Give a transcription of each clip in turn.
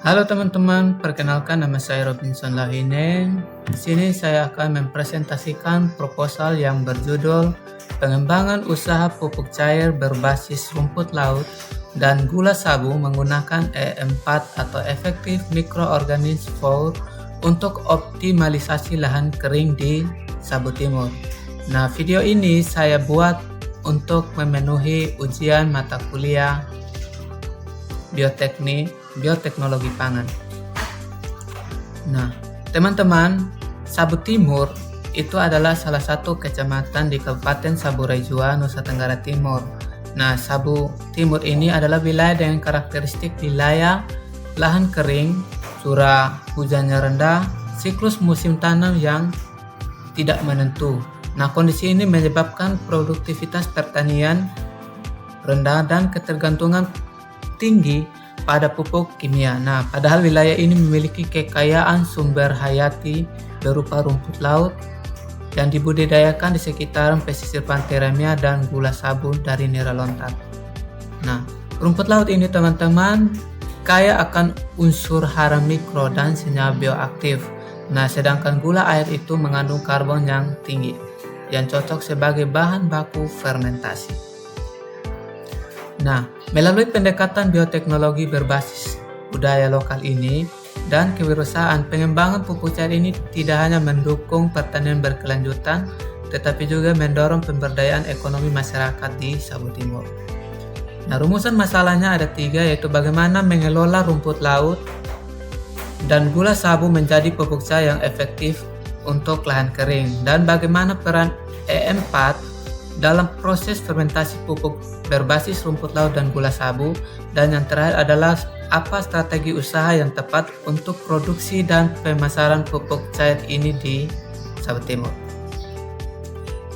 Halo teman-teman, perkenalkan nama saya Robinson Lahinen. Di sini saya akan mempresentasikan proposal yang berjudul Pengembangan Usaha Pupuk Cair Berbasis Rumput Laut dan Gula Sabu menggunakan E4 atau Effective Microorganism 4 untuk optimalisasi lahan kering di Sabu Timur. Nah, video ini saya buat untuk memenuhi ujian mata kuliah bioteknologi pangan. Nah, teman-teman, Sabu Timur itu adalah salah satu kecamatan di Kabupaten Saburai Jua, Nusa Tenggara Timur. Nah, Sabu Timur ini adalah wilayah dengan karakteristik wilayah lahan kering, curah hujannya rendah, siklus musim tanam yang tidak menentu. Nah, kondisi ini menyebabkan produktivitas pertanian rendah dan ketergantungan tinggi pada pupuk kimia. Nah, padahal wilayah ini memiliki kekayaan sumber hayati berupa rumput laut yang dibudidayakan di sekitaran pesisir pantai Remia dan gula sabu dari nira lontar. Nah, rumput laut ini teman-teman kaya akan unsur hara mikro dan senyawa bioaktif. Nah, sedangkan gula air itu mengandung karbon yang tinggi yang cocok sebagai bahan baku fermentasi. Nah, melalui pendekatan bioteknologi berbasis budaya lokal ini dan kewirausahaan, pengembangan pupuk cair ini tidak hanya mendukung pertanian berkelanjutan, tetapi juga mendorong pemberdayaan ekonomi masyarakat di Sabu Timur. Nah, rumusan masalahnya ada 3, yaitu bagaimana mengelola rumput laut dan gula sabu menjadi pupuk cair yang efektif untuk lahan kering, dan bagaimana peran E4 dalam proses fermentasi pupuk berbasis rumput laut dan gula sabu, dan yang terakhir adalah apa strategi usaha yang tepat untuk produksi dan pemasaran pupuk cair ini di Sabu Timur.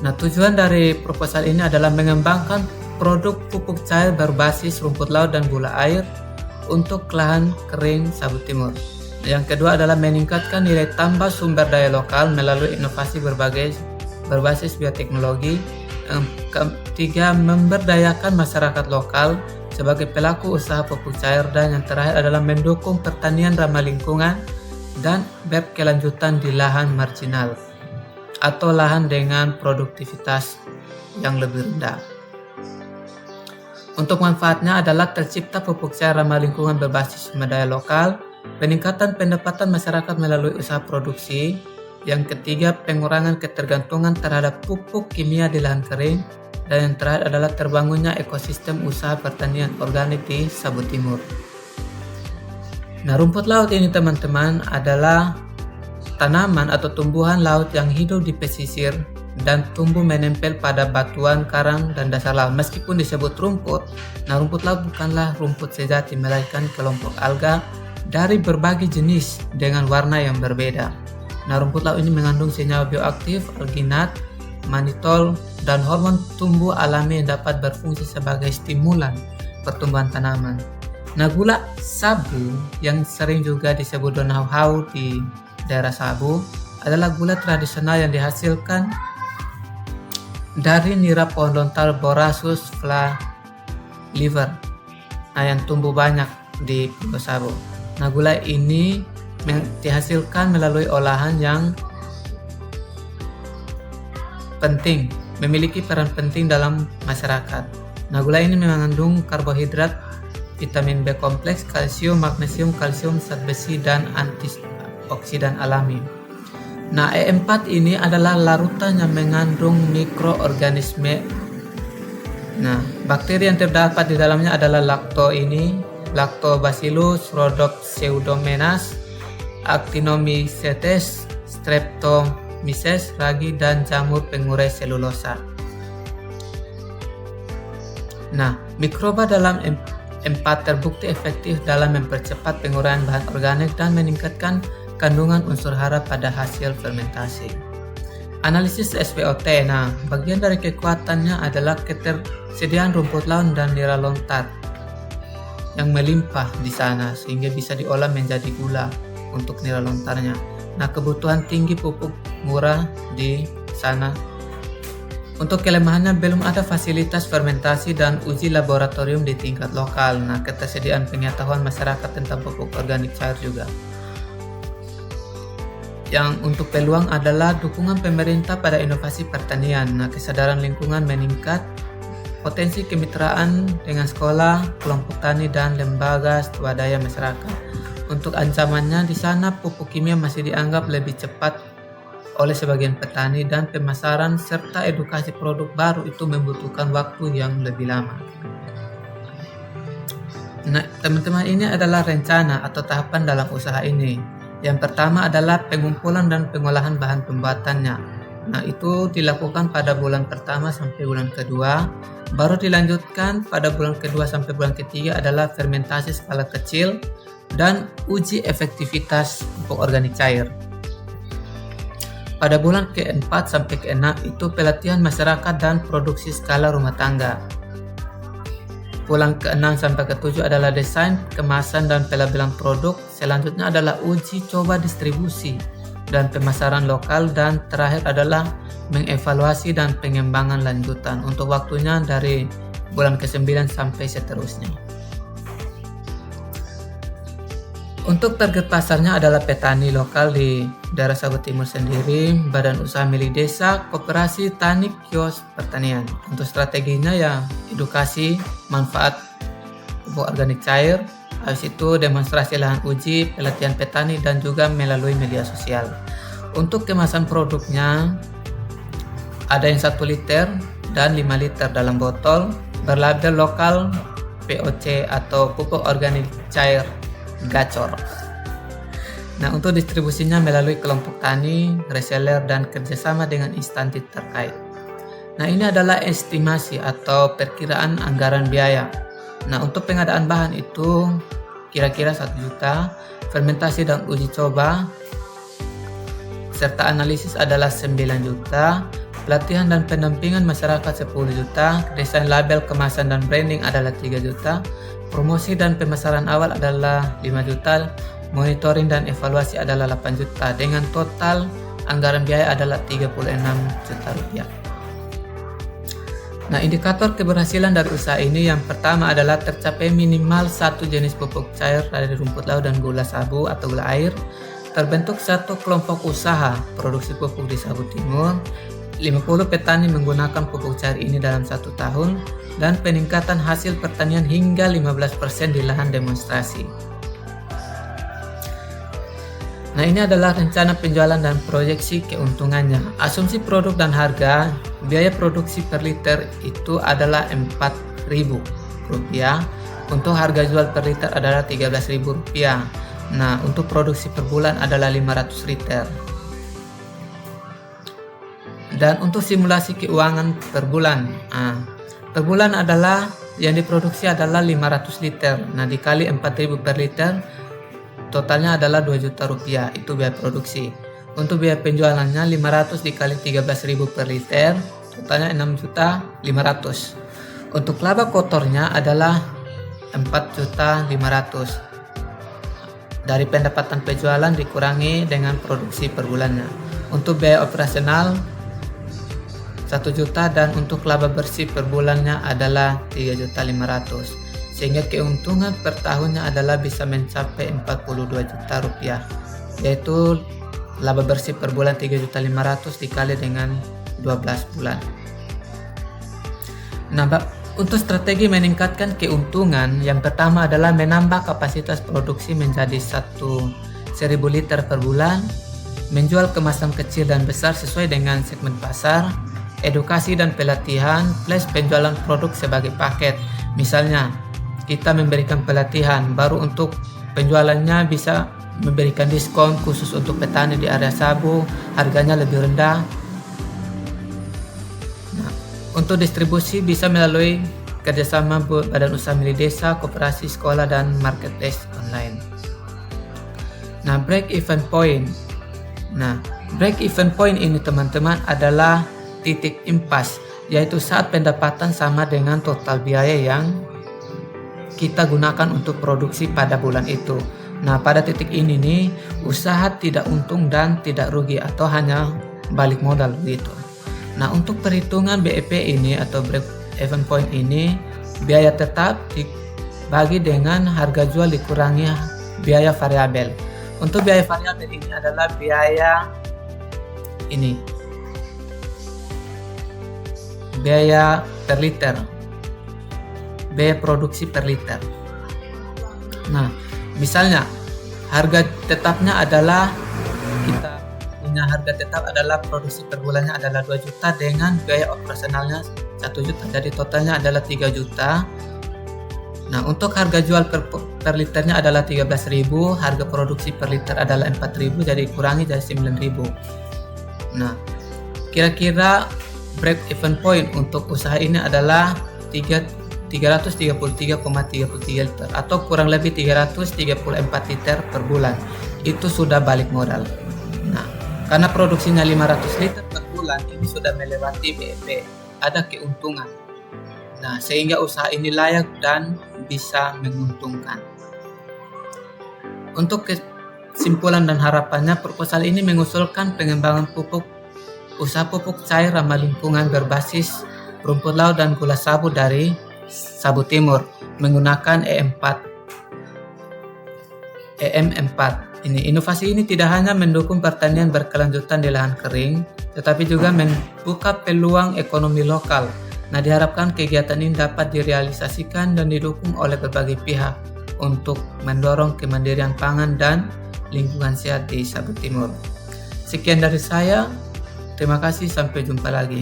Nah, tujuan dari proposal ini adalah mengembangkan produk pupuk cair berbasis rumput laut dan gula air untuk lahan kering Sabu Timur. Yang kedua adalah meningkatkan nilai tambah sumber daya lokal melalui inovasi berbasis bioteknologi. Ketiga, memberdayakan masyarakat lokal sebagai pelaku usaha pupuk cair, dan yang terakhir adalah mendukung pertanian ramah lingkungan dan berkelanjutan di lahan marginal atau lahan dengan produktivitas yang lebih rendah. Untuk manfaatnya adalah tercipta pupuk cair ramah lingkungan berbasis sumber daya lokal, peningkatan pendapatan masyarakat melalui usaha produksi. Yang ketiga, pengurangan ketergantungan terhadap pupuk kimia di lahan kering, dan yang terakhir adalah terbangunnya ekosistem usaha pertanian organik di Sabu Timur. Nah, rumput laut ini teman-teman adalah tanaman atau tumbuhan laut yang hidup di pesisir dan tumbuh menempel pada batuan, karang, dan dasar laut. Meskipun disebut rumput, nah rumput laut bukanlah rumput sejati, melainkan kelompok alga dari berbagai jenis dengan warna yang berbeda. Nah, rumput laut ini mengandung senyawa bioaktif, alginat, manitol, dan hormon tumbuh alami yang dapat berfungsi sebagai stimulan pertumbuhan tanaman. Nah, gula sabu yang sering juga disebut daun hau-hau di daerah Sabu adalah gula tradisional yang dihasilkan dari nira pohon lontar Borassus flaliver, yang tumbuh banyak di Pulau Sabu. Nah, gula ini dihasilkan melalui olahan yang penting, memiliki peran penting dalam masyarakat. Nah, gula ini mengandung karbohidrat, vitamin B kompleks, kalsium, magnesium, zat besi, dan antioksidan alami. Nah, E4 ini adalah larutan yang mengandung mikroorganisme. Nah, bakteri yang terdapat di dalamnya adalah Lactobacillus rhodopseudomonas, Actinomycetes, Streptomyces, ragi, dan jamur pengurai selulosa. Nah, mikroba dalam E4 terbukti efektif dalam mempercepat penguraian bahan organik dan meningkatkan kandungan unsur hara pada hasil fermentasi. Analisis SPOT. Nah, bagian dari kekuatannya adalah ketersediaan rumput laut dan nira lontar yang melimpah di sana sehingga bisa diolah menjadi gula untuk nira lontarnya. Nah, kebutuhan tinggi pupuk murah di sana Untuk kelemahannya, belum ada fasilitas fermentasi dan uji laboratorium di tingkat lokal. Nah, ketersediaan pengetahuan masyarakat tentang pupuk organik cair juga. Yang untuk peluang adalah dukungan pemerintah pada inovasi pertanian. Nah, kesadaran lingkungan meningkat, potensi kemitraan dengan sekolah, kelompok tani, dan lembaga swadaya masyarakat. Untuk ancamannya, di sana pupuk kimia masih dianggap lebih cepat oleh sebagian petani, dan pemasaran serta edukasi produk baru itu membutuhkan waktu yang lebih lama. Nah, teman-teman, ini adalah rencana atau tahapan dalam usaha ini. Yang pertama adalah pengumpulan dan pengolahan bahan pembuatannya. Nah, itu dilakukan pada bulan pertama sampai bulan kedua. Baru dilanjutkan pada bulan kedua sampai bulan ketiga adalah fermentasi skala kecil dan uji efektivitas pupuk organik cair. Pada bulan ke-4 sampai ke-6 itu pelatihan masyarakat dan produksi skala rumah tangga. Bulan ke-6 sampai ke-7 adalah desain, kemasan, dan pelabelan produk. Selanjutnya adalah uji coba distribusi dan pemasaran lokal, dan terakhir adalah mengevaluasi dan pengembangan lanjutan. Untuk waktunya dari bulan ke-9 sampai seterusnya. Untuk target pasarnya adalah petani lokal di daerah Sabu Timur sendiri, badan usaha milik desa, koperasi tani, kios pertanian. Untuk strateginya ya edukasi manfaat pupuk organik cair, habis itu demonstrasi lahan uji, pelatihan petani, dan juga melalui media sosial. Untuk kemasan produknya ada yang 1 liter dan 5 liter dalam botol, berlabel lokal POC atau pupuk organik cair gacor. Nah, untuk distribusinya melalui kelompok tani, reseller, dan kerjasama dengan instansi terkait. Nah, ini adalah estimasi atau perkiraan anggaran biaya. Nah, untuk pengadaan bahan itu kira-kira 1 juta, fermentasi dan uji coba serta analisis adalah 9 juta, pelatihan dan pendampingan masyarakat 10 juta, desain label, kemasan, dan branding adalah 3 juta, promosi dan pemasaran awal adalah 5 juta, monitoring dan evaluasi adalah 8 juta, dengan total anggaran biaya adalah 36 juta rupiah. Nah, indikator keberhasilan dari usaha ini yang pertama adalah tercapai minimal 1 jenis pupuk cair dari rumput laut dan gula sabu atau gula air, terbentuk 1 kelompok usaha produksi pupuk di Sabu Timur, 50 petani menggunakan pupuk cair ini dalam 1 tahun, dan peningkatan hasil pertanian hingga 15% di lahan demonstrasi. Nah, ini adalah rencana penjualan dan proyeksi keuntungannya. Asumsi produk dan harga, biaya produksi per liter itu adalah Rp4.000. Untuk harga jual per liter adalah Rp13.000. Nah, untuk produksi per bulan adalah 500 liter. Dan untuk simulasi keuangan per bulan, per bulan adalah yang diproduksi adalah 500 liter. Nah, dikali 4.000 per liter, totalnya adalah 2 juta rupiah, itu biaya produksi. Untuk biaya penjualannya 500 dikali 13.000 per liter, totalnya 6.500.000. Untuk laba kotornya adalah 4.500.000 dari pendapatan penjualan dikurangi dengan produksi per bulannya. Untuk biaya operasional 1 juta, dan untuk laba bersih per bulannya adalah 3.500.000. Sehingga keuntungan per tahunnya adalah bisa mencapai 42 juta rupiah, yaitu laba bersih per bulan 3.500.000 dikali dengan 12 bulan. Nah, untuk strategi meningkatkan keuntungan, yang pertama adalah menambah kapasitas produksi menjadi 1.000 liter per bulan, menjual kemasan kecil dan besar sesuai dengan segmen pasar, edukasi dan pelatihan, plus penjualan produk sebagai paket. Misalnya, kita memberikan pelatihan, baru untuk penjualannya bisa memberikan diskon khusus untuk petani di area Sabu, harganya lebih rendah. Nah, untuk distribusi bisa melalui kerjasama badan usaha milik desa, koperasi, sekolah, dan marketplace online. Nah, break even point. Nah, break even point ini teman-teman adalah titik impas, yaitu saat pendapatan sama dengan total biaya yang kita gunakan untuk produksi pada bulan itu. Nah, pada titik ini nih, usaha tidak untung dan tidak rugi atau hanya balik modal begitu. Nah, untuk perhitungan BEP ini atau break even point ini, biaya tetap dibagi dengan harga jual dikurangi biaya variabel. Untuk biaya variabel ini adalah biaya per liter, biaya produksi per liter. Nah, misalnya harga tetapnya adalah kita punya harga tetap adalah produksi per bulannya adalah 2 juta dengan biaya operasionalnya 1 juta, jadi totalnya adalah 3 juta. Nah, untuk harga jual per liternya adalah 13.000, harga produksi per liter adalah 4.000, jadi kurangi jadi 9.000. Nah, kira-kira break even point untuk usaha ini adalah 333,33 liter atau kurang lebih 334 liter per bulan. Itu sudah balik modal. Nah, karena produksinya 500 liter per bulan, ini sudah melewati BEP, ada keuntungan. Nah, sehingga usaha ini layak dan bisa menguntungkan. Untuk kesimpulan dan harapannya, proposal ini mengusulkan pengembangan usaha pupuk cair ramah lingkungan berbasis rumput laut dan gula sabu dari Sabu Timur menggunakan EM4. Inovasi ini tidak hanya mendukung pertanian berkelanjutan di lahan kering, tetapi juga membuka peluang ekonomi lokal. Nah, diharapkan kegiatan ini dapat direalisasikan dan didukung oleh berbagai pihak untuk mendorong kemandirian pangan dan lingkungan sehat di Sabu Timur. Sekian dari saya. Terima kasih, sampai jumpa lagi.